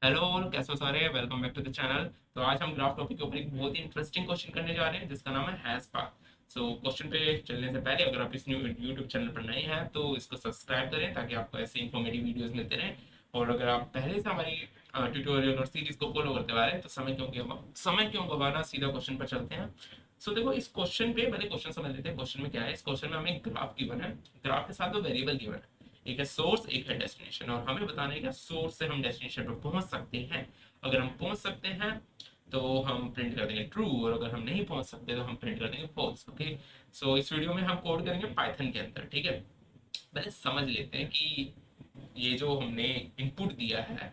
Hello all, कैसे हो सारे। Welcome back to the channel. तो आज हम ग्राफ टॉपिक के ऊपर एक बहुत ही इंटरेस्टिंग क्वेश्चन करने जा रहे हैं जिसका नाम है हैश पाथ। सो क्वेश्चन पे चलने से पहले अगर आप इस न्यू यूट्यूब चैनल पर नए हैं तो इसको सब्सक्राइब करें ताकि आपको ऐसे इन्फॉर्मेटिव वीडियोस मिलते रहें। और अगर आप पहले से हमारी ट्यूटोरियल और सीरीज को फॉलो करते आ रहे हैं तो समय क्यों गवाना, सीधा क्वेश्चन पर चलते हैं। सो देखो, इस क्वेश्चन पे पहले क्वेश्चन समझ लेते हैं। क्वेश्चन में क्या है, इस क्वेश्चन में हमें ग्राफ गिवन है। ग्राफ के साथ दो वेरिएबल गिवन है, एक है सोर्स एक है डेस्टिनेशन, और हमें बताना है कि सोर्स से हम डेस्टिनेशन पर पहुंच सकते हैं। अगर हम पहुंच सकते हैं तो हम प्रिंट कर देंगे ट्रू, और अगर हम नहीं पहुंच सकते तो हम प्रिंट कर देंगे फॉल्स। ओके। सो इस वीडियो में हम कोड करेंगे पाइथन के अंदर, ठीक है। पहले समझ लेते हैं कि ये जो हमने इनपुट दिया है,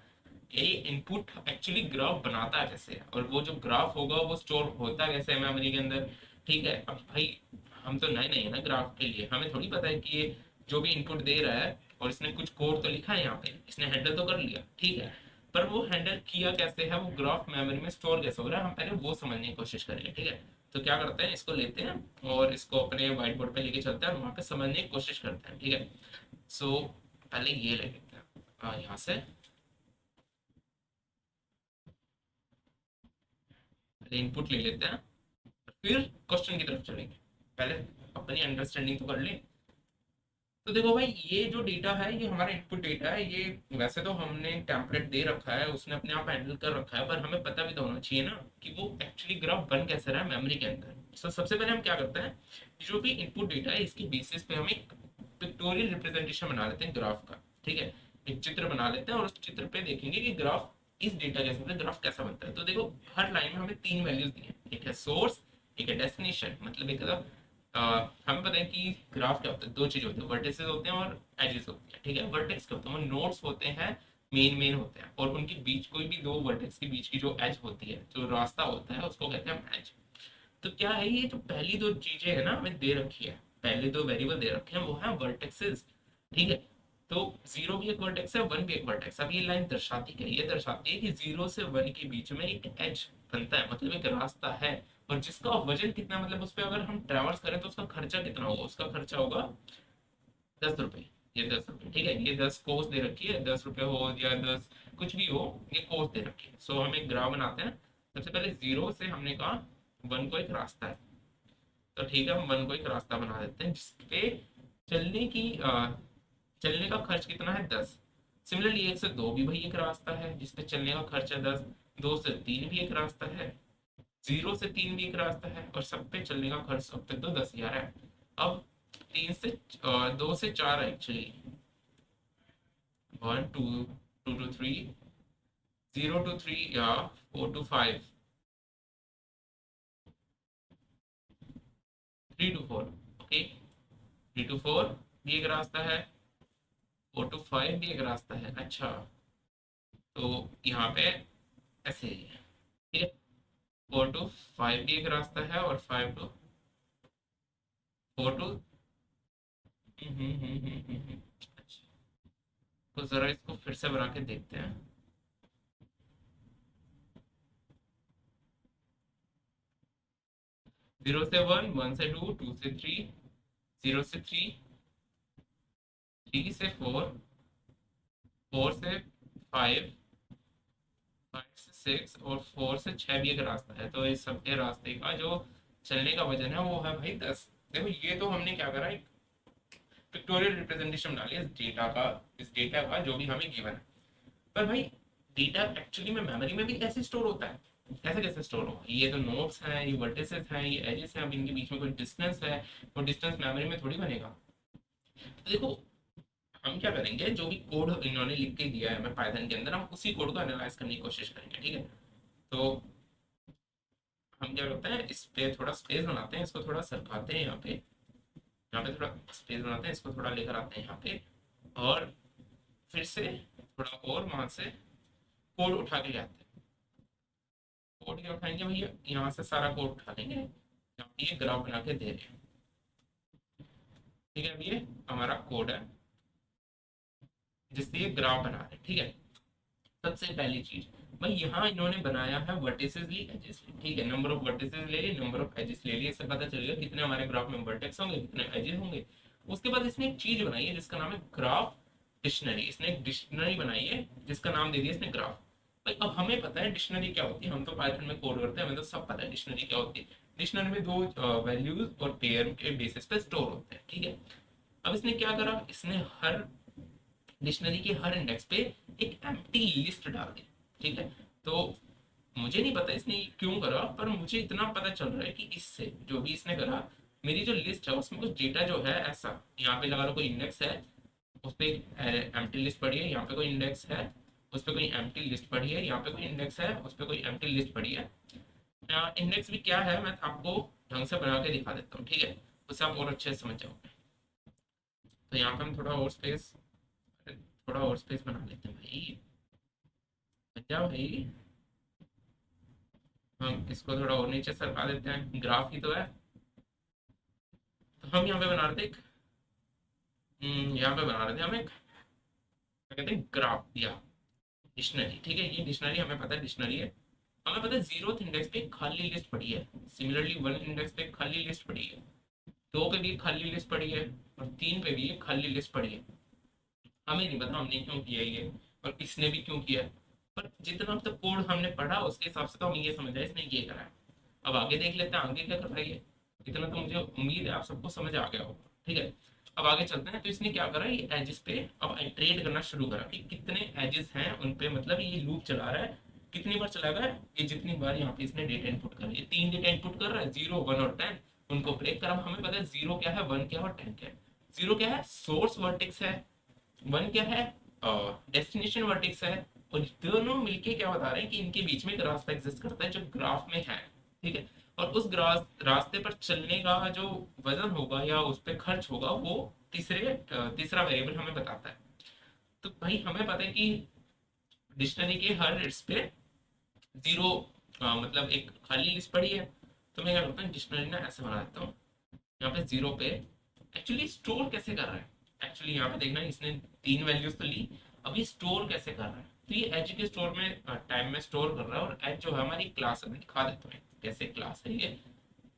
ये इनपुट एक्चुअली ग्राफ बनाता कैसे है, और वो जो ग्राफ होगा वो स्टोर होता कैसे है मेमोरी के अंदर। ठीक है। अब भाई, हम तो नए नए हैं ना ग्राफ के लिए, हमें थोड़ी पता है कि ये जो भी इनपुट दे रहा है, और इसने कुछ कोड तो लिखा है यहाँ पे, इसने हैंडल तो कर लिया, ठीक है। पर वो हैंडल किया कैसे है, वो ग्राफ मेमोरी में स्टोर कैसे हो रहा है, हम पहले वो समझने की कोशिश करेंगे, ठीक है। तो क्या करते हैं, इसको लेते हैं और इसको अपने व्हाइट बोर्ड पे लेके चलते हैं और वहां पे समझने की कोशिश करते हैं, ठीक है। सो पहले ये ले लेते हैं यहाँ से, पहले इनपुट ले लेते हैं, फिर क्वेश्चन की तरफ चलेंगे। पहले अपनी अंडरस्टैंडिंग तो कर ले। तो देखो भाई, ये जो डेटा है ये हमारा इनपुट डेटा है। ये वैसे तो हमने टेम्पलेट दे रखा है, उसने अपने आप हैंडल कर रखा है, पर हमें पता भी तो होना चाहिए ना कि वो एक्चुअली ग्राफ बन कैसे रहा है मेमोरी के अंदर। तो सबसे पहले हम क्या करते हैं, जो भी इनपुट डेटा है इसकी बेसिस पे हम एक पिक्टोरियल रिप्रेजेंटेशन बना लेते हैं ग्राफ का, ठीक है। एक चित्र बना लेते हैं और उस चित्र पे देखेंगे कि ग्राफ, इस डेटा के हिसाब से ग्राफ कैसा बनता है। तो देखो, हर लाइन में हमें तीन वैल्यूज दी हैं, एक है सोर्स, एक है डेस्टिनेशन। मतलब एक हमें पता है कि ग्राफ क्या होता है, दो चीज होती है, वर्टिसेस होते हैं और एजेस होती है, ठीक है। वर्टेक्स क्या होता है, वो नोड्स होते हैं, मेन होते हैं, और उनके बीच कोई भी दो वर्टेक्स के बीच की जो एज होती है, जो रास्ता होता है, उसको कहते हैं एज। तो क्या है, ये जो पहली दो चीजें है ना हमें दे रखी है, पहले दो वेरिएबल दे रखे हैं, वो है वर्टेक्सेस, ठीक है। तो जीरो भी एक वर्टेक्स है, वन भी एक वर्टेक्स। अब ये लाइन दर्शाती क्या है, ये दर्शाती है कि जीरो से वन के बीच में एक एज बनता है, मतलब एक रास्ता है, और जिसका वजन कितना, मतलब उस पर अगर हम ट्रेवर्स करें तो उसका खर्चा कितना होगा, उसका खर्चा होगा 10 रुपये। ये 10 रुपये, ठीक है। ये 10 कोस दे रखी है, 10 रुपये हो या 10 कुछ भी हो, ये कोस दे रखी है। सो हम एक ग्राफ बनाते हैं। सबसे पहले जीरो से हमने कहा वन को एक रास्ता है, तो ठीक है, हम वन को एक रास्ता बना देते हैं जिसपे चलने की चलने का खर्च कितना है, 10। सिमिलरली एक से दो भी भाई एक रास्ता है जिसपे चलने का खर्च है 10। दो से तीन भी एक रास्ता है, जीरो से तीन भी एक रास्ता है, और सब पे चलने का खर्च अब तक तो 10,000 है। अब तीन से दो से चार actually, one two, two two three, zero two three, या four two five, three two four. Okay, three two four भी एक रास्ता है, फोर टू फाइव भी एक रास्ता है। अच्छा, तो यहाँ पे ऐसे ही है, ठीक है। फोर टू फाइव भी एक रास्ता है, और फाइव टू फोर टू, अच्छा। तो जरा इसको फिर से बना के देखते हैं। जीरो से वन, वन से टू, टू से थ्री, जीरो से थ्री, थ्री से फोर, फोर से फाइव, फाइव से सिक्स, और फोर से छह भी एक रास्ता है। तो इस सबके रास्ते का जो चलने का वजन है वो है भाई 10। देखो, ये तो हमने क्या करा, एक पिक्टोरियल रिप्रेजेंटेशन बना लिया इस डेटा का जो भी हमें गिवन है। पर भाई, डेटा एक्चुअली में मेमोरी में भी कैसे स्टोर होता है, कैसे कैसे स्टोर होगा। ये तो नोट्स हैं, ये वर्टिसेस हैं, ये एजेस हैं, अब इनके बीच में कोई डिस्टेंस है, वो डिस्टेंस मेमोरी में थोड़ी बनेगा। तो देखो, हम क्या करेंगे, जो भी कोड इन्होंने लिख के दिया है हमें पाइथन के अंदर, हम उसी कोड को एनालाइज करने की कोशिश करेंगे, ठीक है। तो हम क्या करते हैं, इस पे थोड़ा स्पेस बनाते हैं, इसको थोड़ा सरकाते हैं यहाँ पे थोड़ा स्पेस बनाते हैं, इसको थोड़ा लेकर आते हैं यहाँ पे, और फिर से थोड़ा और वहां से कोड उठा के ले आते हैं। कोड क्या उठाएंगे भैया, यहाँ से सारा कोड उठा लेंगे, यहाँ पे ये ग्राफ बना के दे रहे हैं, ठीक है। अब ये हमारा कोड है जिससे ये ग्राफ बना रहे हैं, ठीक है। सबसे पहली चीज भाई, यहाँ इन्होंने बनाया है वर्टिसेस ली, एजेस ली, ठीक है। नंबर ऑफ वर्टिसेस ले लिए, नंबर ऑफ एजेस ले लिए, इससे पता चलेगा कितने हमारे ग्राफ में वर्टेक्स होंगे, कितने एजेस होंगे। उसके बाद इसने एक चीज बनाई है जिसका नाम है ग्राफ डिक्शनरी। इसने एक डिक्शनरी बनाई है जिसका नाम दे दिया इसने ग्राफ। भाई अब हमें पता है डिक्शनरी क्या होती है, हम तो पाइथन में कोड करते हैं, हमें तो सब पता है डिक्शनरी क्या होती है। डिक्शनरी में दो वैल्यूज और पेयर के बेसिस पे स्टोर होते हैं, ठीक है। अब इसने क्या करा, इसने हर डिक्शनरी के हर इंडेक्स पे एक एम्प्टी लिस्ट डाल दी, ठीक है। तो मुझे नहीं पता इसने क्यों करा, पर मुझे इतना पता चल रहा है कि इससे जो भी इसने करा, मेरी जो लिस्ट है उसमें कुछ डेटा जो है ऐसा, यहाँ पे लगा लो कोई इंडेक्स है, उस पर एक एम्प्टी लिस्ट पड़ी है, यहाँ पे कोई इंडेक्स है, उस पर कोई एम्प्टी लिस्ट पड़ी है, यहाँ पे कोई इंडेक्स है, उस पर कोई एम्प्टी लिस्ट पड़ी है। इंडेक्स भी क्या है मैं आपको ढंग से बना के दिखा देता हूँ, ठीक है, उससे आप और अच्छे से समझ जाओगे। तो यहाँ पे हम थोड़ा और स्पेस बना लेते हैं भाई, बन जाओ भाई। हम इसको थोड़ा और नीचे सरका देते हैं, ग्राफ ही तो है। तो हम यहाँ पे बना रहे थे यहाँ पे बना रहे थे हम एक क्या कहते हैं ग्राफ या डिक्शनरी, ठीक है। ये डिक्शनरी हमें पता है डिक्शनरी है, हमें पता है जीरोथ इंडेक्स पे एक खाली लिस्ट पड़ी है, सिमिलरली वन इंडेक्स पे एक खाली लिस्ट पड़ी है, दो पे भी एक खाली लिस्ट पड़ी है, और तीन पे भी एक खाली लिस्ट पड़ी है। हमें नहीं पता हमने क्यों किया ये और किसने भी क्यों किया, पर जितना अब तक कोड हमने पढ़ा उसके हिसाब से तो हमें ये समझ आया इसने ये करा है। अब आगे देख लेते हैं आगे क्या कर रहा है ये। इतना तो मुझे उम्मीद है आप सबको समझ आ गया होगा, ठीक है। अब आगे चलते हैं। तो इसने क्या करा, ये एजेस पे अब आइट्रेट करना शुरू करा कि कितने एजेस हैं उन पे, मतलब ये लूप चला रहा है, कितनी बार चलाएगा ये, जितनी बार यहाँ पे इसने डेटा इनपुट करा, ये तीन डेटा इनपुट कर रहा है, 0 1 और 10, उनको ब्रेक करा। हमें पता है 0 क्या है, 1 क्या है और 10 क्या है। 0 क्या है, सोर्स वर्टेक्स है, 1 क्या है, डेस्टिनेशन वर्टेक्स है, और दोनों मिलके क्या बता रहे हैं कि इनके बीच में एक रास्ता एग्जिस्ट करता है जो ग्राफ में है, ठीक है। और उस रास्ते पर चलने का जो वजन होगा या उस पर खर्च होगा वो तीसरा वेरिएबल हमें बताता है। तो भाई हमें पता है कि डिक्शनरी के हर इस पे जीरो, मतलब एक खाली लिस्ट पड़ी है। तो मैं क्या करता हूँ, डिक्शनरी ना ऐसे बना देता हूँ, यहाँ पे 0 पे एक्चुअली स्टोर कैसे कर रहा है, एक्चुअली यहाँ पे देखना इसने तीन वैल्यूज तो ली, अभी स्टोर कैसे कर रहा है। तो ये एज के स्टोर में टाइम में स्टोर कर रहा है, और एज जो है हमारी क्लास है, मैं दिखा देता हूँ कैसे क्लास है ये।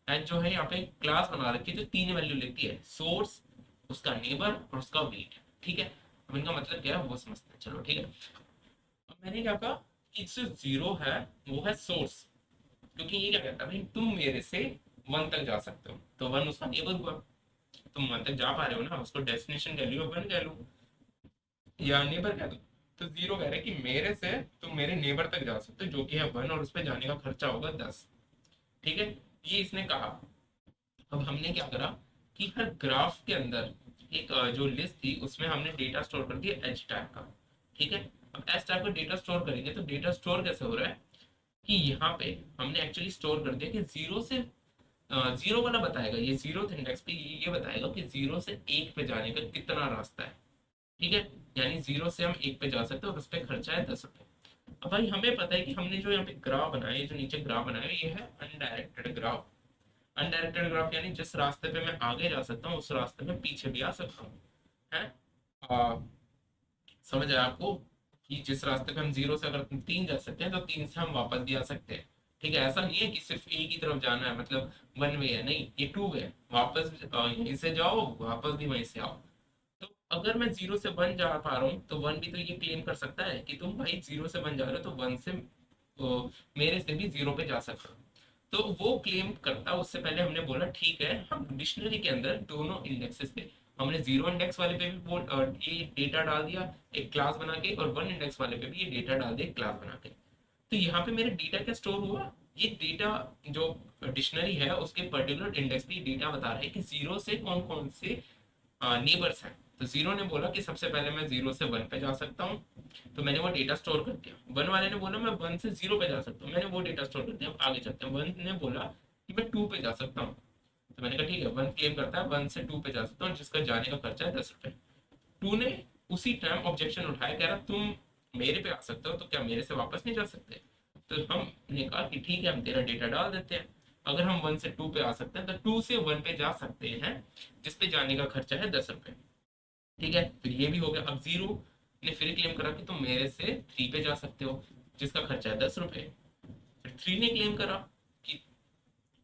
एज जो है यहाँ पे क्लास बना रखी है जो तीन वैल्यू लेती है, सोर्स, उसका नेबर और उसका वेट, ठीक है। अब इनका मतलब क्या है वो समझते हैं, चलो ठीक है। अब मैंने क्या कहा कि जो 0 है वो है सोर्स, क्योंकि ये क्या कहता है भाई तुम मेरे से 1 तक जा सकते हो, तो 1 उसका नेबर हुआ, तुम 1 तक जा पा रहे हो ना, उसको डेस्टिनेशन कह लो 1 कह लो या नेबर कह दो। तो 0 कह रहे हैं कि मेरे से तुम मेरे नेबर तक जा सकते हो जो कि है 1, और उस पर जाने का खर्चा होगा 10, ठीक है। ये इसने कहा। अब हमने क्या करा कि हर ग्राफ के अंदर एक जो लिस्ट थी उसमें हमने डेटा स्टोर कर दिया एच टाइप का, ठीक है। अब एच टाइप का डेटा स्टोर करेंगे तो डेटा स्टोर कैसे हो रहा है कि यहाँ पे हमने एक्चुअली स्टोर कर दिया कि 0 से 0 वाला बताएगा, ये जीरो इंडेक्स पे ये बताएगा कि 0 से 1 पे जाने का कितना रास्ता है, ठीक है। यानी 0 से हम 1 पे जा सकते हैं और उस पर खर्चा है 10 रुपये। अब भाई हमें पता है कि हमने जो यहाँ पे ग्राफ बनाया है, जो नीचे ग्राफ बनाया है, ये है अनडायरेक्टेड ग्राफ। अनडायरेक्टेड ग्राफ यानी जिस रास्ते पे मैं आगे जा सकता हूँ उस रास्ते में पीछे भी आ सकता हूँ, है। समझ आया आपको कि जिस रास्ते पे हम 0 से अगर 3 जा सकते हैं तो 3 से हम वापस भी आ सकते हैं, ठीक है। ऐसा नहीं है कि सिर्फ एक ही तरफ जाना है, मतलब 1 वे है, नहीं, ये 2 वे है, वापस यहीं से जाओ वापस भी वहीं से आओ। तो अगर मैं 0 से 1 जा पा रहा हूँ तो 1 भी तो ये क्लेम कर सकता है कि तुम भाई 0 से 1 जा रहे हो, तो 1 से मेरे से भी 0 पे जा सकते हो। तो वो क्लेम करता, उससे पहले हमने बोला ठीक है, हम डिक्शनरी के अंदर दोनों इंडेक्सेस पे, हमने 0 इंडेक्स वाले पे भी ये डेटा डाल दिया एक क्लास बना के, और 1 इंडेक्स वाले पे भी ये डेटा डाल दिया एक क्लास बना के। तो यहाँ पे मेरे डेटा क्या स्टोर हुआ, ये डेटा जो डिक्शनरी है उसके पर्टिकुलर इंडेक्स पे डेटा बता रहा है कि 0 से कौन कौन से नेबर्स हैं। तो 0 ने बोला कि सबसे पहले मैं 0 से 1 पे जा सकता हूँ, तो मैंने वो डेटा स्टोर कर दिया। 1 वाले ने बोला मैं 1 से 0 पे जा सकता हूँ, मैंने वो डेटा स्टोर कर दिया। अब आगे चलते हैं। 1 ने बोला कि मैं 2 पे जा सकता हूँ, तो मैंने कहा ठीक है, 1 क्लेम करता है 1 से 2 पे जा सकता हूँ जिसका जाने का खर्चा है 10 रुपये। 2 ने उसी टाइम ऑब्जेक्शन उठाया, कह रहा तुम मेरे पे आ सकते हो तो क्या मेरे से वापस नहीं जा सकते। तो हमने कहा कि ठीक है हम तेरा डेटा डाल देते हैं, अगर हम 1 से 2 पे आ सकते हैं तो 2 से 1 पे जा सकते हैं जिसपे जाने का खर्चा है 10 रुपये, ठीक है। तो ये भी हो गया। अब 0 ने फिर क्लेम करा कि तुम मेरे से 3 पे जा सकते हो जिसका खर्चा है 10 रुपये। फिर 3 ने क्लेम करा कि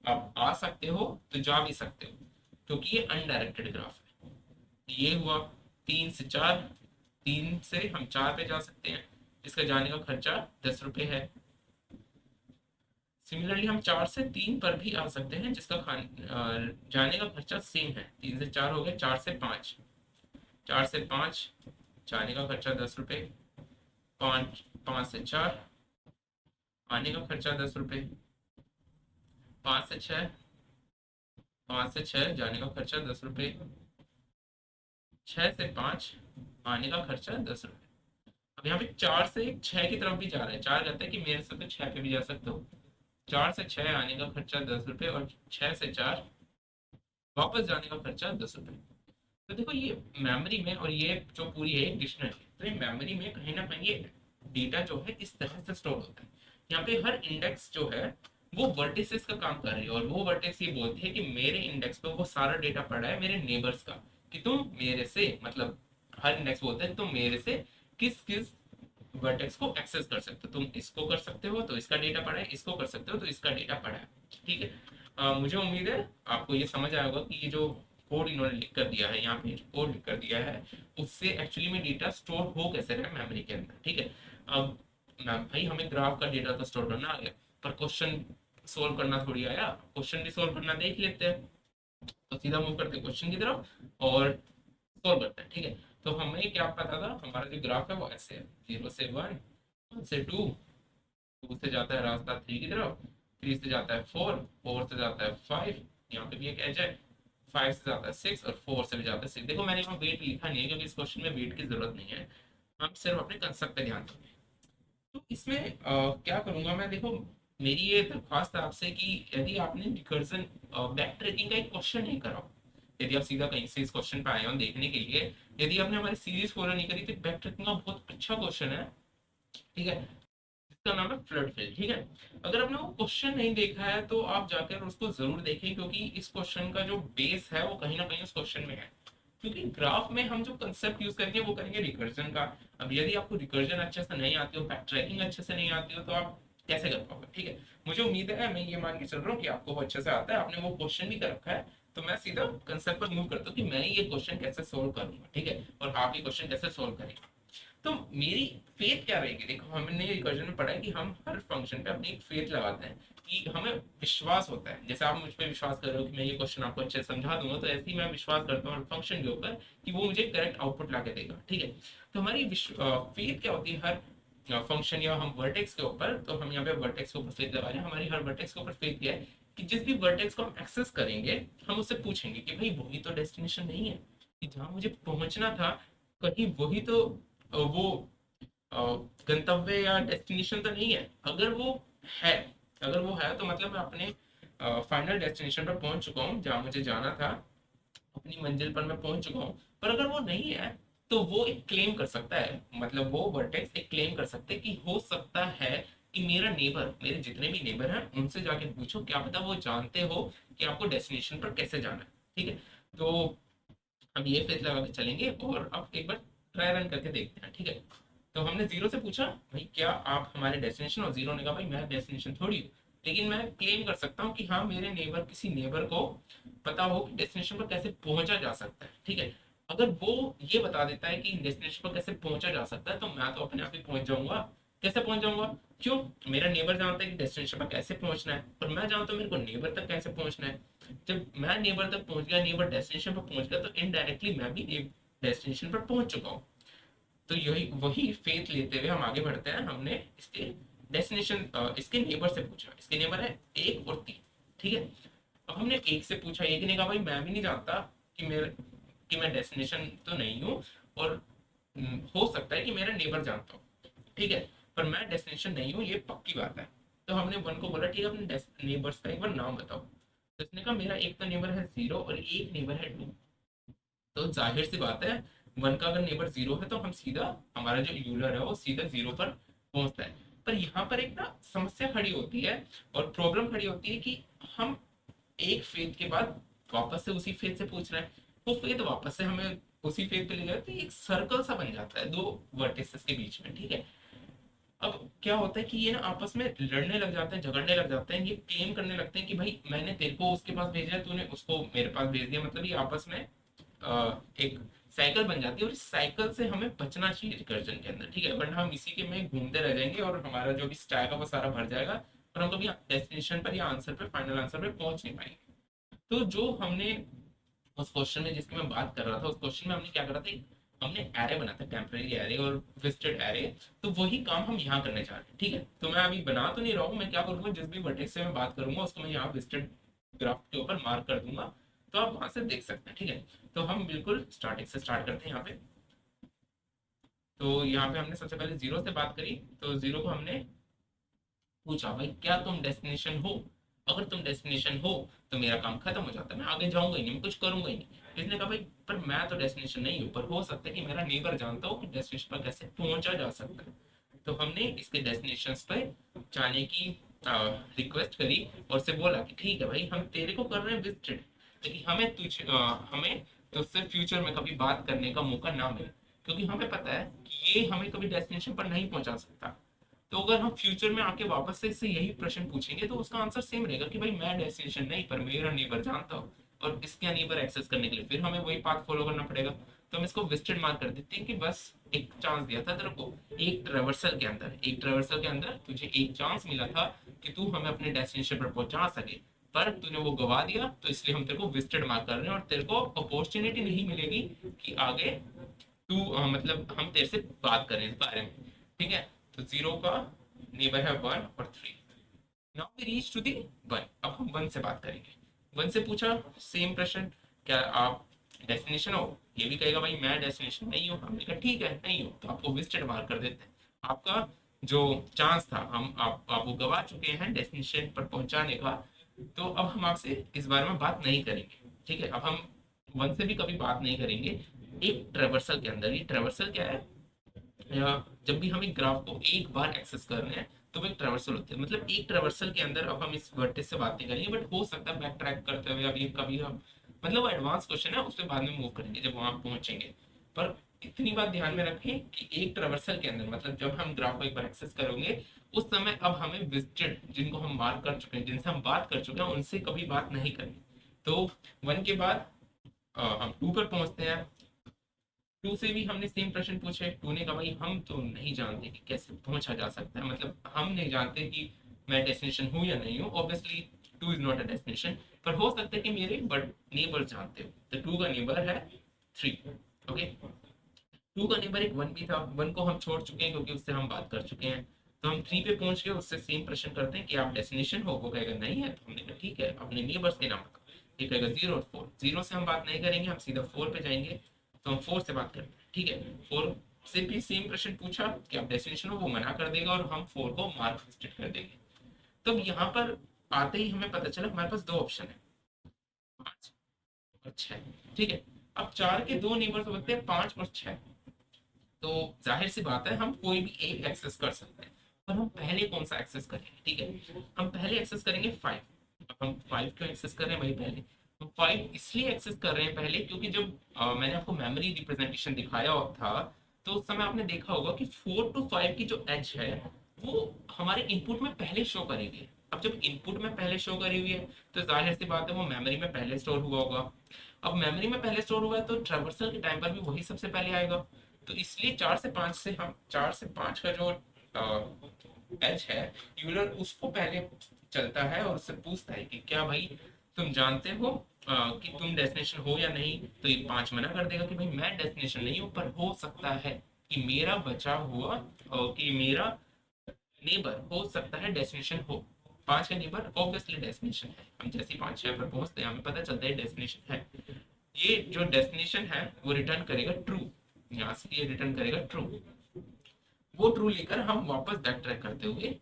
आप आ सकते हो तो जा भी सकते हो, क्योंकि ये अनडायरेक्टेड ग्राफ है। ये हुआ 3 से 4, 3 से हम 4 पे जा सकते हैं इसका जाने का खर्चा 10 रुपये है। सिमिलरली हम 4 से 3 पर भी आ सकते हैं, जिसका जाने का खर्चा सेम है। 3 से 4 हो गया, 4 से 5, 4 से 5 जाने का खर्चा 10 रुपये, 5 से 4 आने का खर्चा 10 रुपये, 5 से 6, 5 से 6 जाने का खर्चा 10 रुपये, 6 से 5 आने का खर्चा 10 रुपये। अब यहाँ पे 4 से 6 की तरफ भी जा रहा है, 4 कहता है कि मेरे से तो 6 पे भी जा सकते हो। 4 से 6 आने का खर्चा 10 रुपये और 6 से 4 वापस जाने का खर्चा 10 रुपये। तो देखो ये मेमोरी में, और ये जो पूरी है डिक्शनरी, तो ये मेमोरी में कहीं ना कहीं ये डेटा जो है इस तरह से स्टोर होता है। यहाँ पे हर इंडेक्स जो है वो वर्टिसेस का काम कर रही है, और वो वर्टेक्स ये बोलते हैं कि मेरे इंडेक्स पे वो सारा डेटा पड़ा है मेरे नेबर्स का, कि तुम मेरे से, मतलब हर इंडेक्स बोलते हैं तुम मेरे से किस किस वर्टेक्स को एक्सेस कर सकते हो। तुम इसको कर सकते हो तो इसका डेटा पड़ा है, इसको कर सकते हो तो इसका डेटा पड़ा है। ठीक है, मुझे उम्मीद है आपको ये समझ आया होगा कि ये जो कोड इन्होंने लिख कर दिया है, यहाँ पे कोड लिख कर दिया है, उससे एक्चुअली में डेटा स्टोर हो कैसे रहा है मेमोरी के अंदर। ठीक है, अब भाई हमें ग्राफ का डेटा तो स्टोर करना आ गया, पर क्वेश्चन सोल्व करना थोड़ी आया। क्वेश्चन भी सोल्व करना देख लेते हैं, तो सीधा मूव करते हैं क्वेश्चन की तरफ और सोल्व करते हैं। ठीक है, तो हमें क्या पता था, हमारा जो ग्राफ है वो ऐसे है, 0 से 1, 1 से 2, 2 से जाता है रास्ता 3 की तरफ, 3 से जाता है 4, 4 से जाता है 5, यहाँ पे भी एक एज है, 5 से जाता है 6 और 4 से भी जाता है 6। देखो मैंने यहाँ वेट लिखा नहीं है क्योंकि इस क्वेश्चन में वेट की जरूरत नहीं है, हम सिर्फ अपने कंसेप्ट पे ध्यान देंगे। तो इसमें क्या करूंगा मैं, देखो मेरी ये दरख्वास्त है आपसे कि यदि आपने रिकर्जन बैक ट्रैकिंग का एक क्वेश्चन नहीं करा, यदि आप सीधा कहीं से इस क्वेश्चन पे आए हो देखने के लिए, यदि आपने हमारी सीरीज फॉलो नहीं करी, तो बैक ट्रैकिंग का बहुत अच्छा क्वेश्चन है। ठीक है, इसका नाम है फ्लड फिल। ठीक है, अगर आपने वो क्वेश्चन नहीं देखा है तो आप जाकर उसको जरूर देखें, क्योंकि इस क्वेश्चन का जो बेस है वो कहीं ना कहीं उस क्वेश्चन में है। क्योंकि ग्राफ में हम जो कंसेप्ट यूज करेंगे वो करेंगे रिकर्जन का। अब यदि आपको रिकर्जन अच्छे से नहीं आती हो, बैक ट्रैकिंग अच्छे से नहीं आती हो, तो आप कैसे कर पाओगे। ठीक है, मुझे उम्मीद है, मैं ये मान के चल रहा हूँ कि आपको वो अच्छे से आता है, आपने वो क्वेश्चन भी कर रखा है, तो मैं सीधा कंसेप्ट पर मूव करता हूँ कि मैं ये क्वेश्चन कैसे सोल्व करूंगा। ठीक है, और आप ये क्वेश्चन कैसे सोल्व करेंगे। तो मेरी फेथ क्या रहेगी, देखो हमने रिकर्जन में पढ़ा है कि हम हर फंक्शन पे अपनी एक फेथ लगाते हैं, कि हमें विश्वास होता है। जैसे आप मुझ पर विश्वास कर रहे हो कि मैं ये क्वेश्चन आपको अच्छे से समझा दूंगा, तो ऐसे ही मैं विश्वास करता हूँ फंक्शन के ऊपर कि वो मुझे करेक्ट आउटपुट ला के देगा। ठीक है, तो हमारी फेथ क्या होती है हर फंक्शन या हम वर्टेक्स के ऊपर, तो हम यहाँ पे वर्टेक्स के ऊपर फेथ लगा रहे हैं। हमारी हर वर्टेक्स के ऊपर फेथ क्या है कि जिस भी वर्टेक्स को हम एक्सेस करेंगे, हम उससे पूछेंगे कि भाई वही तो डेस्टिनेशन नहीं है, कि जहाँ मुझे पहुंचना था, कहीं वही तो वो अ, गंतव्य या डेस्टिनेशन तो नहीं है। अगर वो है, अगर वो है तो मतलब मैं अपने फाइनल डेस्टिनेशन पर पहुंच चुका हूँ, जहाँ मुझे जाना था, अपनी मंजिल पर मैं पहुंच चुका हूँ। पर अगर वो नहीं है तो वो एक क्लेम कर सकता है, मतलब वो वर्टेक्स एक क्लेम कर सकते हैं कि हो सकता है कि मेरा नेबर, मेरे जितने भी नेबर हैं उनसे जाके पूछो, क्या पता वो जानते हो कि आपको डेस्टिनेशन पर कैसे जाना है। ठीक है, तो हम ये फेज लगा के चलेंगे और अब एक बार ट्राई रन करके देखते हैं। ठीक है, तो हमने जीरो से पूछा भाई क्या आप हमारे डेस्टिनेशन, और जीरो ने कहा भाई मैं डेस्टिनेशन थोड़ी हूँ, लेकिन मैं क्लेम कर सकता हूँ कि हाँ मेरे नेबर, किसी नेबर को पता हो कि डेस्टिनेशन पर कैसे पहुंचा जा सकता है। ठीक है, अगर वो ये बता देता है कि डेस्टिनेशन पर कैसे पहुंचा जा सकता है, तो मैं तो अपने आप ही पहुंच जाऊंगा। कैसे पहुंच जाऊंगा, क्यों, मेरा नेबर जानता है कि डेस्टिनेशन पर कैसे पहुंचना है, और मैं जानता हूँ मेरे को नेबर तक कैसे पहुंचना है। जब मैं नेबर तक पहुंच गया, नेबर डेस्टिनेशन पर पहुंच गया, तो इनडायरेक्टली मैं भी डेस्टिनेशन पर पहुंच चुका हूँ। तो यही वही फेथ लेते हुए हम आगे बढ़ते हैं। हमने इसके डेस्टिनेशन, इसके नेबर से पूछा, इसके नेबर है 1 और 3। ठीक है, अब हमने एक से पूछा, एक ने कहा भाई मैं भी नहीं जानता कि मैं डेस्टिनेशन तो नहीं हूँ, और हो सकता है कि मेरा नेबर जानता हूँ। ठीक है, पर मैं डेस्टिनेशन नहीं हूँ, ये पक्की बात है। तो हमने वन को बोला ठीक है अपने नेबर्स का एक बार नाम बताओ। तो इसने कहा मेरा एक तो नेबर है 0 और एक नेबर है 2। तो जाहिर सी बात है, वन का अगर नेबर 0 है तो हम सीधा, हमारा जो यूलर है वो सीधा 0 पर पहुंचता है। पर यहाँ पर एक ना समस्या खड़ी होती है और प्रॉब्लम खड़ी होती है कि हम एक फेज के बाद वापस से उसी फेज से पूछ रहे हैं, वो फेज वापस से हमें उसी फेज पे ले जाए, तो एक सर्कल सा बन जाता है दो वर्टिसेस के बीच में। ठीक है, अब क्या होता है कि ये ना आपस में लड़ने लग जाते हैं, झगड़ने लग जाते हैं, ये क्लेम करने लगते हैं कि भाई मैंने तेरे को उसके पास भेजा, तूने उसको मेरे पास भेज दिया, मतलब ये आपस में एक साइकिल बन जाती है और इस साइकिल से हमें बचना चाहिए रिकर्जन के अंदर, ठीक है, वरना हम इसी के में घूमते रह जाएंगे और हमारा जो भी स्टैक है वो सारा भर जाएगा और हम कभी डेस्टिनेशन पर या आंसर पे, फाइनल आंसर पे पहुंच नहीं पाएंगे। तो जो हमने उस क्वेश्चन में जिसकी मैं बात कर रहा था, उस क्वेश्चन में हमने क्या करा था, हमने एरे बना था, टेम्परेरी एरे और विजिटेड एरे। तो वही काम हम यहाँ करने जा रहे हैं, ठीक है। तो मैं अभी बना तो नहीं रहा हूँ, मैं क्या करूँगा, जिस भी वर्टेक्स से मैं बात करूंगा उसको मैं यहाँ विजिटेड ग्राफ के ऊपर मार्क कर दूंगा, तो आप वहां से देख सकते हैं, ठीक है। तो हम बिल्कुल स्टार्टिंग से स्टार्ट करते हैं यहाँ पे। तो यहाँ पे हमने सबसे पहले जीरो से बात करी, तो जीरो को हमने पूछा भाई क्या तुम डेस्टिनेशन हो, अगर तुम डेस्टिनेशन हो तो मेरा काम खत्म हो जाता है, मैं आगे जाऊंगा ही नहीं, मैं कुछ करूंगा ही नहीं। इसने कहा भाई पर मैं तो डेस्टिनेशन नहीं हूँ, पर हो सकता है कि मेरा नेबर जानता हो कि डेस्टिनेशन पर कैसे पहुंचा जा सकता है। तो हमने इसके डेस्टिनेशन पर जाने की रिक्वेस्ट करी और से बोला कि ठीक है भाई हम तेरे को कर रहे हैं विजिटेड, लेकिन हमें तुझसे फ्यूचर में कभी बात करने का मौका ना मिले, क्योंकि हमें पता है कि ये हमें कभी डेस्टिनेशन पर नहीं पहुंचा सकता। तो अगर हम फ्यूचर में आके वापस से इससे यही प्रश्न पूछेंगे तो उसका आंसर सेम रहेगा कि भाई मैं डेस्टिनेशन नहीं पर मेरा नेबर जानता हूँ, और इसके नेबर एक्सेस करने के लिए फिर हमें वही पाथ फॉलो करना पड़ेगा। तो हम इसको विजिटेड मार्क कर देते हैं कि बस एक चांस दिया था तेरे को, एक ट्रेवर्सल के अंदर तुझे एक चांस मिला था कि तू हमें अपने डेस्टिनेशन पर पहुंचा सके, पर तूने वो गवा दिया, तो इसलिए हम तेरे को विजिटेड मार्क कर रहे हैं और तेरे को अपॉर्चुनिटी नहीं मिलेगी कि आगे तू मतलब हम तेरे से बात करें इस बारे में, ठीक है। तो जीरो का नेबर है वन और three. Now we reach to the one, अब हम वन से बात करेंगे। वन से पूछा सेम प्रश्न, क्या आप डेस्टिनेशन हो, ये भी कहेगा भाई मैं डेस्टिनेशन नहीं हूँ, हमने कहा ठीक है नहीं हो, तो आपको विजिटेड मार्क कर देते हैं। आपका जो चांस था आप वो गवा चुके हैं डेस्टिनेशन पर पहुंचाने का, तो अब हम आपसे इस बारे में बात नहीं करेंगे, ठीक है। अब हम वन से भी कभी बात नहीं करेंगे। एक ट्रेवर्सल के अंदर, ये ट्रेवर्सल क्या है, या जब भी हम एक ग्राफ को एक बार एक्सेस कर रहे हैं तो वो एक ट्रेवर्सल होती है, मतलब एक ट्रेवर्सल के अंदर अब हम इस वर्टेक्स से बात नहीं करेंगे, बट हो सकता है बैक ट्रैक करते हुए अभी कभी हम मतलब वो एडवांस क्वेश्चन है, उसके बाद में मूव करेंगे जब वहां पहुंचेंगे। पर इतनी बात ध्यान में रखें कि एक ट्रेवर्सल के अंदर मतलब जब हम ग्राफ को एक बार एक्सेस करेंगे उस समय अब हमें विजिटेड जिनको हम मार्क कर चुके हैं, जिनसे हम बात कर चुके हैं, उनसे कभी बात नहीं करनी। तो वन के बाद हम टू पर पहुंचते हैं। टू से भी हमने सेम प्रश्न पूछे, टू ने कहा भाई हम तो नहीं जानते कि कैसे पहुंचा जा सकता है, मतलब हम नहीं जानते कि मैं डेस्टिनेशन हूँ या नहीं हूँ, obviously two is not a destination, पर हो सकता है कि मेरे बट नेबर जानते हो। तो टू का नेबर है थ्री, ओके। टू का नेबर एक वन भी था, वन को हम छोड़ चुके हैं क्योंकि उससे हम बात कर चुके हैं। तो हम थ्री पे पहुंच गए, उससे सेम प्रश्न करते हैं कि आप डेस्टिनेशन हो, वो कहेगा नहीं है, तो हमने कहा ठीक है अपने नेबर्स के नाम का, ये कहेगा जीरो और फोर, जीरो से हम बात नहीं करेंगे, हम सीधा फोर पे जाएंगे। तो हम फोर से बात करते हैं, ठीक है। फोर से भी सेम प्रश्न पूछा कि आप डेस्टिनेशन हो, वो मना कर देगा और हम फोर को मार्क लिस्टेड कर देंगे। तो यहाँ पर आते ही हमें पता चला हमारे पास दो ऑप्शन है, पांच और छह, ठीक है। अब चार के दो नेबर्स बनते हैं पांच और छह, तो जाहिर सी बात है हम कोई भी एक एक्सेस कर सकते हैं, पर हम पहले कौन सा एक्सेस करेंगे, ठीक है। हम पहले एक्सेस करेंगे फाइव। अब हम फाइव क्यों एक्सेस कर रहे हैं भाई, पहले हम फाइव इसलिए एक्सेस कर रहे हैं पहले क्योंकि जब मैंने आपको मेमोरी रिप्रेजेंटेशन दिखाया था तो उस समय आपने देखा होगा कि 4 to 5 की जो एज है वो हमारे इनपुट में पहले शो करेगी। अब जब इनपुट में पहले शो करी हुई है तो जाहिर सी बात है वो मेमोरी में पहले स्टोर हुआ होगा। अब मेमोरी में पहले स्टोर हुआ है तो ट्रेवर्सल के टाइम पर भी वही सबसे पहले आएगा। तो इसलिए चार से पांच का जो एज है यूलर उसको पहले चलता है और उससे पूछता है कि क्या भाई तुम जानते हो कि तुम डेस्टिनेशन हो या नहीं। तो ये पांच मना कर देगा कि भाई मैं डेस्टिनेशन नहीं हूँ, पर हो सकता है कि मेरा बचा हुआ कि मेरा नेबर हो सकता है डेस्टिनेशन हो। पांच का नेबर ऑब्वियसली डेस्टिनेशन है, हम जैसे ही पांच छह पर पहुंचते हैं हमें पता चलता है डेस्टिनेशन है। ये जो डेस्टिनेशन है वो रिटर्न करेगा ट्रू, यहाँ से ये रिटर्न करेगा ट्रू। वो ट्रू लेकर हम वापस बैक ट्रैक करते हुए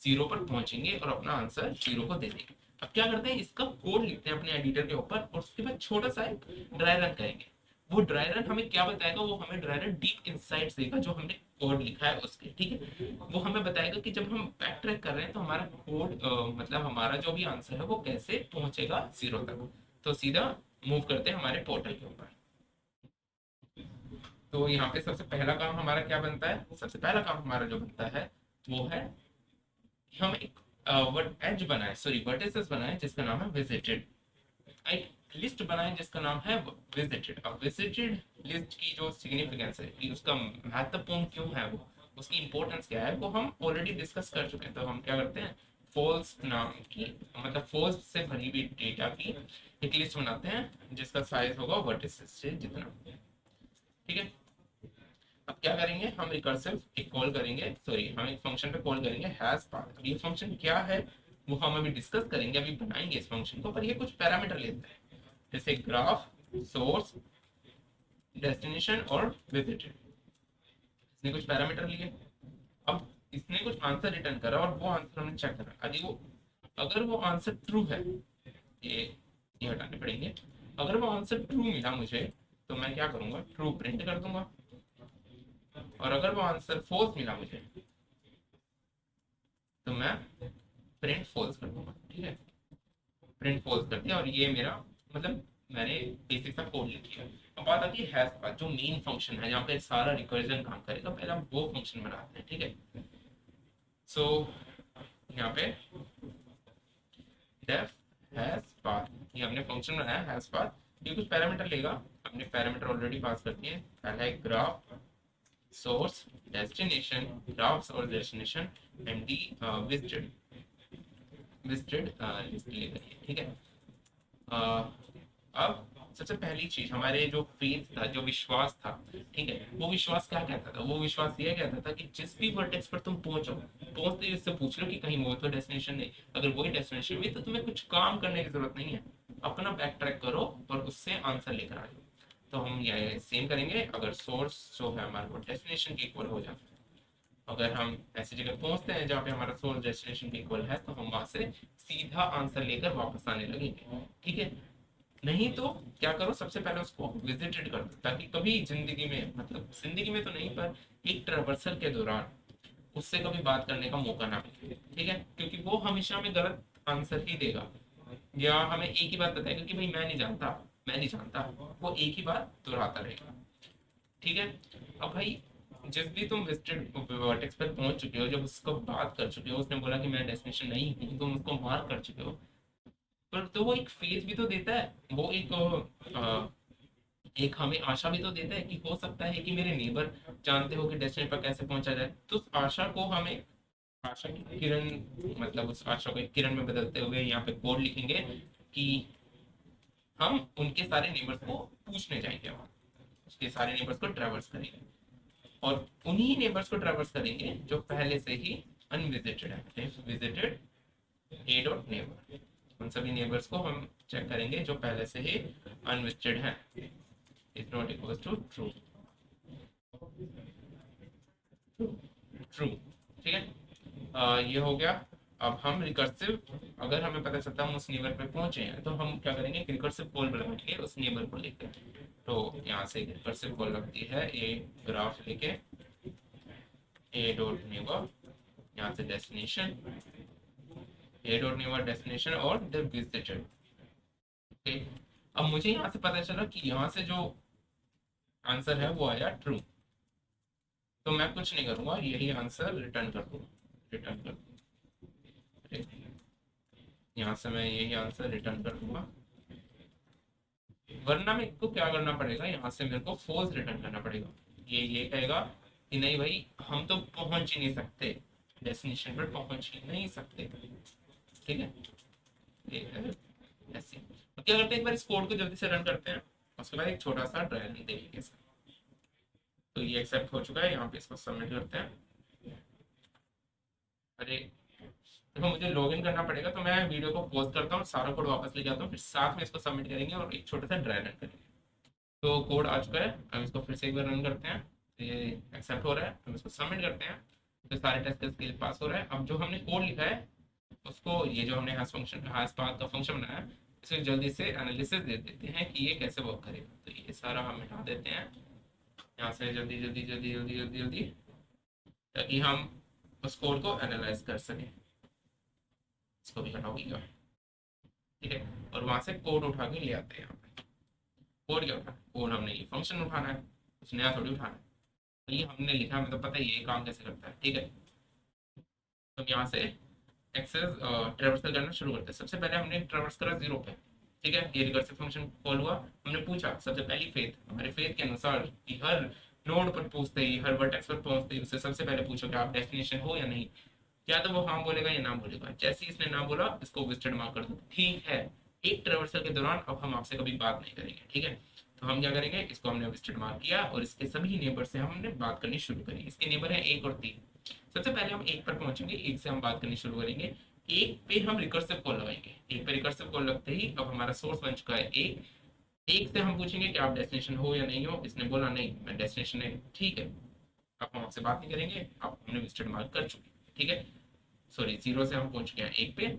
जीरो पर पहुंचेंगे और अपना आंसर जीरो को दे देंगे। अब क्या करते हैं इसका कोड लिखते हैं अपने एडिटर के ऊपर और उसके बाद छोटा सा एक ड्राई रन करेंगे। वो ड्राई रन हमें क्या बताएगा, वो हमें ड्राई रन डीप इनसाइट्स देगा जो हमने कोड लिखा है उसके, ठीक है। वो हमें बताएगा कि जब हम बैक ट्रैक कर रहे हैं तो हमारा कोड मतलब हमारा जो भी आंसर है वो कैसे पहुंचेगा जीरो तक। तो सीधा मूव करते हैं हमारे पोर्टल के ऊपर। तो यहाँ पे सबसे पहला काम हमारा क्या बनता है, सबसे पहला काम हमारा जो बनता है वो है कि हम एक वर्ड एज बनाए, सॉरी वर्टिसेस बनाए जिसका नाम है विजिटेड। एक लिस्ट बनाए जिसका नाम है विजिटेड। अब विजिटेड लिस्ट की जो सिग्निफिकेंस है कि उसका महत्वपूर्ण क्यों है, वो उसकी इंपॉर्टेंस क्या है, वो हम ऑलरेडी डिस्कस कर चुके हैं। तो हम क्या करते हैं, फॉल्स नाम की मतलब फॉल्स से भरी हुई डेटा की एक लिस्ट बनाते हैं जिसका साइज होगा वर्टिसेस से जितना। ठीक है, अब क्या करेंगे, हम रिकर्सिव एक कॉल करेंगे, सॉरी हम एक फंक्शन पे कॉल करेंगे हैश पाथ। अब ये फंक्शन क्या है वो हम अभी डिस्कस करेंगे, अभी बनाएंगे इस फंक्शन को, पर ये कुछ पैरामीटर लेते हैं जैसे ग्राफ, सोर्स, डेस्टिनेशन और विजिटेड। इसने कुछ पैरामीटर लिए, अब इसने कुछ आंसर रिटर्न करा और वो आंसर हमने चेक करा। अगर वो आंसर ट्रू है, ये हटाने पड़ेंगे, अगर वो आंसर ट्रू मिला मुझे तो मैं क्या करूंगा, ट्रू प्रिंट कर दूंगा। और अगर वो आंसर फॉल्स मिला मुझे तो मैं प्रिंट फॉल्स कर दूंगा। ठीक है, प्रिंट फॉल्स कर दिया और ये मेरा मतलब मैंने बेसिक सा कोड लिख दिया। अब बात आती है हैश पाथ, जो मेन फंक्शन है जहाँ पे सारा रिकर्जन काम करेगा, पहले हम वो फंक्शन बनाते हैं। ठीक है, सो यहाँ पे डेफ हैश पाथ, ये हमने फंक्शन बनाया हैश पाथ। ये कुछ पैरामीटर लेगा, हमने पैरामीटर ऑलरेडी पास कर दिए। पहला है graph, source, destination, graph source destination and the visited list लेकर के। ठीक है, अब सबसे पहली चीज हमारे जो फेथ था, जो विश्वास था, ठीक है, वो विश्वास क्या कहता था, वो विश्वास ये कहता था कि जिस भी वर्टेक्स पर तुम पहुंचो, पहुंचते ही उससे पूछ लो कि कहीं वो तो डेस्टिनेशन नहीं, अगर वही डेस्टिनेशन हुई तो तुम्हें कुछ काम करने की जरूरत नहीं है, अपना बैक ट्रैक करो और उससे आंसर लेकर आ जाओ। तो हम ये सेम करेंगे, अगर सोर्स जो है हमारे को डेस्टिनेशन के इक्वल हो जाता है, अगर हम ऐसी जगह पहुंचते हैं जहाँ पे हमारा सोर्स डेस्टिनेशन के इक्वल है, तो हम वहां से सीधा आंसर लेकर वापस आने लगेंगे। ठीक है, नहीं तो क्या करो, सबसे पहले उसको विजिटेड कर दो, ताकि कभी जिंदगी में, मतलब जिंदगी में तो नहीं पर एक ट्रेवर्सल के दौरान उससे कभी बात करने का मौका ना मिले। ठीक है, क्योंकि वो हमेशा हमें गलत आंसर ही देगा या हमें एक ही बात बताएगा कि भाई मैं नहीं जानता, मैं नहीं जानता, वो एक ही बात दोहराता रहेगा। ठीक है, अब भाई जिस भी तुम विजिटेड वर्टेक्स पर पहुंच चुके हो, जब उसको बात कर चुके हो, उसने बोला कि मैं डेस्टिनेशन नहीं हूँ, तुम उसको मार्क कर चुके हो, पर तो वो एक फेज भी तो देता है, वो एक हमें आशा भी तो देता है कि हो सकता है कि मेरे नेबर जानते हो कि डेस्टिनेशन पर कैसे पहुंचा जाए। तो उस आशा को हमें, आशा की किरण, मतलब उस आशा को एक किरण में बदलते हुए यहाँ पे कोड लिखेंगे कि हम उनके सारे नेबर्स को पूछने जाएंगे, वहाँ उसके सारे नेबर्स को ट्रैवर्स करेंगे और उन्हीं नेबर्स को ट्रैवर्स करेंगे जो पहले से ही अनविजिटेड है, विजिटेड ए डॉट नेबर। उन सभी नेबर्स को हम चेक करेंगे जो पहले से ही अनविजिटेड हैं, is not equal to true, true. ठीक है, ये हो गया। अब हम रिकर्सिव, अगर हमें पता चलता है हम उस नेबर पे पहुंचे हैं, तो हम क्या करेंगे, रिकर्सिव कॉल बनाएंगे उस नेबर को लेकर। तो यहाँ से रिकर्सिव कॉल लगती है ए ग्राफ लेके, ए डॉट नेबर, यहाँ से डेस्टिनेशन, ए डॉट नेबर डेस्टिनेशन और द विजिटेड। ओके, अब मुझे यहाँ से पता चला कि यहाँ से जो आंसर है वो आया ट्रू, तो मैं कुछ नहीं करूंगा, यही आंसर रिटर्न कर दूंगा, रिटर्न कर दूंगा। यहाँ से मैं यही आंसर रिटर्न कर दूंगा, वरना मेरे को क्या करना पड़ेगा, यहाँ से मेरे को फॉल्स रिटर्न करना पड़ेगा। ये कहेगा कि नहीं भाई हम तो पहुंच ही नहीं सकते, डेस्टिनेशन पर पहुंच ही नहीं सकते। ठीक है, ये है ऐसे। तो क्या करते हैं, एक बार इस कोड को जल्दी से रन करते हैं, उसके बाद एक छोटा सा ट्रायल देखेंगे। तो ये एक्सेप्ट हो चुका है, यहाँ पे इसको सबमिट करते हैं। अरे देखो, मुझे लॉगिन करना पड़ेगा, तो मैं वीडियो को पॉज करता हूँ, सारा कोड वापस ले जाता हूँ, फिर साथ में इसको सबमिट करेंगे और एक छोटा सा ड्राई रन करेंगे। तो कोड आ चुका है, हम इसको फिर से एक बार रन करते हैं। तो ये एक्सेप्ट हो रहा है, हम इसको सबमिट करते हैं, तो सारे टेस्ट केस पास हो रहा है। अब जो हमने कोड लिखा है उसको, ये जो हमने हैश फंक्शन, हैश पाथ का फंक्शन बनाया है, इसको जल्दी से एनालिसिस दे देते हैं कि ये कैसे वर्क करेगा। तो ये सारा हम हटा देते हैं यहाँ से, जल्दी जल्दी जल्दी जल्दी जल्दी जल्दी, ताकि हम उस कोड को एनालाइज कर सकें। इसको भी हटाओगी क्या, ठीक है, और वहां से कोड उठा के ले आते हैं। यहाँ पे कोड क्या उठाना, कोड हमने ये फंक्शन उठाना है, कुछ नया थोड़ी उठाना है। तो ये हमने लिखा है, मतलब पता है ये काम कैसे करता है। ठीक है, तो यहाँ से एक्सेस ट्रेवर्सल करना शुरू करते हैं। सबसे पहले हमने ट्रेवर्स करा 0 पे, ठीक है, ये रिकर्सिव फंक्शन कॉल हुआ। हमने पूछा सबसे पहली फेथ, हमारे फेथ के अनुसार कि हर नोड पर पहुंचते ही, हर वर्टेक्स पर पहुंचते ही उससे सबसे पहले पूछो कि आप डेस्टिनेशन हो या नहीं। या तो वो हाँ बोलेगा या ना बोलेगा। जैसे ही इसने ना बोला, इसको विजिटेड मार्क कर दो। ठीक है, एक ट्रेवर्सल के दौरान अब हम आपसे कभी बात नहीं करेंगे, ठीक है। तो हम क्या करेंगे, इसको हमने विजिटेड मार्क किया और इसके सभी नेबर से हमने बात करनी शुरू करी। इसके नेबर है 1 और 3। सबसे पहले हम 1 पर पहुंचेंगे, 1 से हम बात करनी शुरू करेंगे। 1 पे हम रिकर्सिव कॉल लगाएंगे। 1 पे रिकर्सिव कॉल लगते ही अब हमारा सोर्स बन चुका है 1। 1 से हम पूछेंगे कि आप डेस्टिनेशन हो या नहीं हो। इसने बोला नहीं, मैं डेस्टिनेशन नहीं। ठीक है, अब हम आपसे बात नहीं करेंगे, आप हमने विजिटेड मार्क कर चुके हैं, ठीक है। सॉरी, 0 से हम पहुंच गए हैं 1 पे।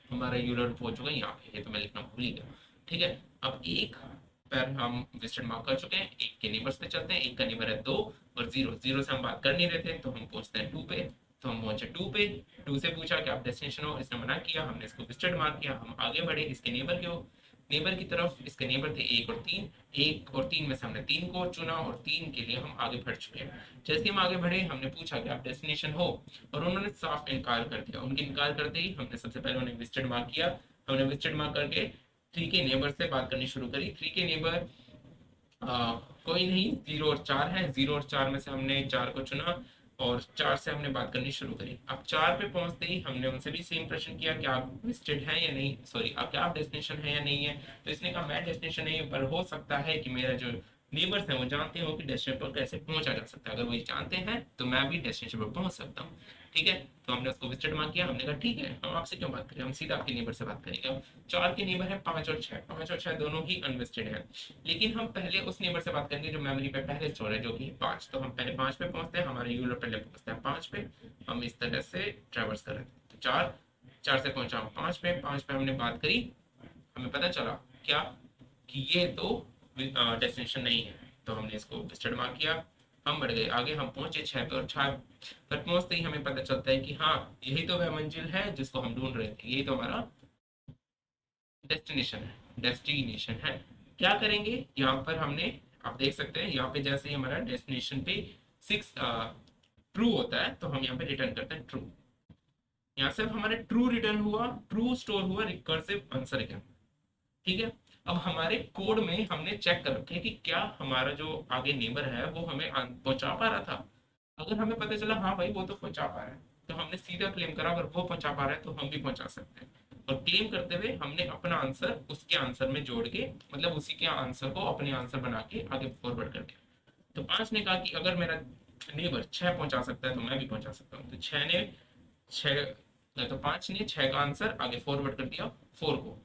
हमारा यूलर पहुंच चुका है यहाँ पे, ये तो मैं लिखना भूल ही गया, ठीक है। अब 1 पर हम विजिटेड मार्क कर चुके हैं। 1 के नेबर्स पे चलते हैं। 1 का नेबर है 2 और 0। 0 से हम बात कर नहीं रहे थे, तो हम पहुंचते हैं 2 पे। तो हम पहुंचे 2 पे। 2 से पूछा कि आप डेस्टिनेशन हो, इसने मना किया, हमने इसको विजिटेड मार्क किया। हम आगे बढ़े इसके नेबर के नेबर की तरफ। इसके नेबर थे 1 और 3। 1 और 3 में से हमने 3 को चुना और 3 के लिए हम आगे बढ़ चुके हैं। जैसे हम आगे बढ़े, हमने पूछा कि आप डेस्टिनेशन हो, और उन्होंने साफ इनकार कर दिया। उनके इनकार करते ही हमने सबसे पहले उन्हें विजिटेड मार्क किया। हमने विजिटेड मार्क करके 3 के नेबर से बात करनी शुरू करी। 3 के नेबर कोई नहीं, 0 और 4 है। 0 और 4 में से हमने 4 को चुना और 4 से हमने बात करनी शुरू करी। अब 4 पे पहुंचते ही हमने उनसे भी सेम प्रश्न किया कि आप विजिटेड हैं या नहीं, सॉरी, आप क्या आप डेस्टिनेशन है या नहीं है। तो इसने कहा मैं डेस्टिनेशन नहीं हूँ, पर हो सकता है कि मेरा जो नेबर्स हैं वो जानते हो कि डेस्टिनेशन पर कैसे पहुंचा जा सकता है। अगर वो ये जानते हैं तो मैं भी डेस्टिनेशन पर पहुंच सकता हूँ, ठीक है। तो हमने उसको विजिटेड मार्क किया। हमने कहा ठीक है, हम आपसे क्यों बात करें, हम सीधा आपके नेबर से बात करेंगे। अब 4 के नेबर है 5 और 6। 5 और 6 दोनों ही अनविजिटेड हैं, लेकिन हम पहले उस नेबर से बात करेंगे जो मेमोरी पे पहले स्टोर है, जो कि 5। तो हम पहले 5 पे पहुंचते हैं, हमारे यूजर पहले पहुंचता है 5 पे। हम इस तरह से ट्रेवर्स कर रहे थे। तो 4 से पहुंचा हम 5 पे। 5 पे हमने बात करी, हमें पता चला क्या कि ये तो डेस्टिनेशन नहीं है। तो हमने इसको विजिटेड मार्क किया। हम बढ़ गए आगे, हम पहुंचे 6 पे और 6 पर पहुंचते ही हमें पता चलता है कि हाँ, यही तो वह मंजिल है जिसको हम ढूंढ रहे थे, यही तो हमारा डेस्टिनेशन है। क्या करेंगे यहाँ पर हमने, आप देख सकते हैं यहाँ पे जैसे ही हमारा डेस्टिनेशन पे 6 ट्रू होता है, तो हम यहाँ पे रिटर्न करते हैं ट्रू। यहाँ से हमारे ट्रू रिटर्न हुआ, ट्रू स्टोर हुआ रिकर्सिव आंसर अगेन, ठीक है। अब हमारे कोड में हमने चेक कर रखे कि क्या हमारा जो आगे नेबर है वो हमें पहुंचा पा रहा था। अगर हमें पता चला हाँ भाई वो तो पहुंचा पा रहा है, तो हमने सीधा क्लेम करा अगर वो पहुंचा पा रहा है तो हम भी पहुंचा सकते हैं। और क्लेम करते हुए हमने अपना आंसर उसके आंसर में जोड़ के, मतलब उसी के आंसर को अपने आंसर बना के आगे फॉरवर्ड कर दिया। तो 5 ने कहा कि अगर मेरा नेबर 6 पहुंचा सकता है तो मैं भी पहुंचा सकता हूँ। तो 6 ने 6 तो 5 ने 6 का आंसर आगे फॉरवर्ड कर दिया 4 को।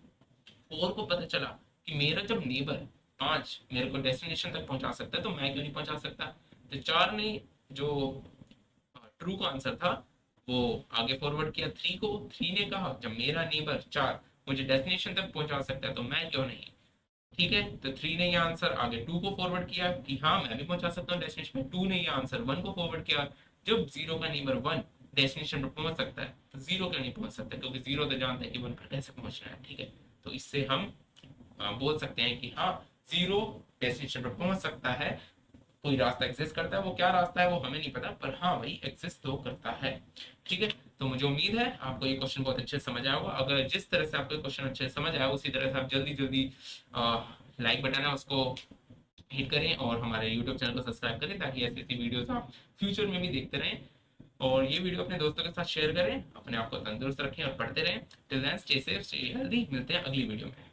4 को पता चला कि मेरा जब नेबर 5 मेरे को डेस्टिनेशन तक पहुंचा सकता है तो मैं क्यों नहीं पहुंचा सकता। तो 4 ने जो ट्रू का आंसर था वो आगे फॉरवर्ड किया 3 को। 3 ने कहा जब मेरा नेबर 4 मुझे डेस्टिनेशन तक पहुंचा सकता है तो मैं क्यों नहीं, ठीक है। तो 3 ने ये आंसर आगे 2 को फॉरवर्ड किया कि हाँ मैं भी पहुंचा सकता हूँ डेस्टिनेशन में। 2 ने ये आंसर 1 को फॉरवर्ड किया, जब 0 का नेबर 1 डेस्टिनेशन पर पहुंच सकता है तो 0 क्यों नहीं पहुंच सकता, क्योंकि 0 तो जानता है कि 1 पर कैसे पहुंचना है, ठीक है। तो इससे हम बोल सकते हैं कि हाँ, 0 डेस्टिनेशन पर पहुंच सकता है। कोई रास्ता एग्जिस्ट करता है, वो क्या रास्ता है वो हमें नहीं पता, पर हाँ भाई एग्जिस्ट तो करता है, ठीक है। तो मुझे उम्मीद है आपको ये क्वेश्चन बहुत अच्छे से समझ आया होगा। अगर जिस तरह से आपको क्वेश्चन अच्छे से समझ आया उसी तरह से आप जल्दी जल्दी लाइक बटन है उसको हिट करें और हमारे यूट्यूब चैनल को सब्सक्राइब करें, ताकि ऐसी ऐसी वीडियोस आप फ्यूचर में भी देखते रहें। और ये वीडियो अपने दोस्तों के साथ शेयर करें। अपने आप को तंदुरुस्त रखें और पढ़ते रहें। Till then stay safe, stay healthy. मिलते हैं अगली वीडियो में।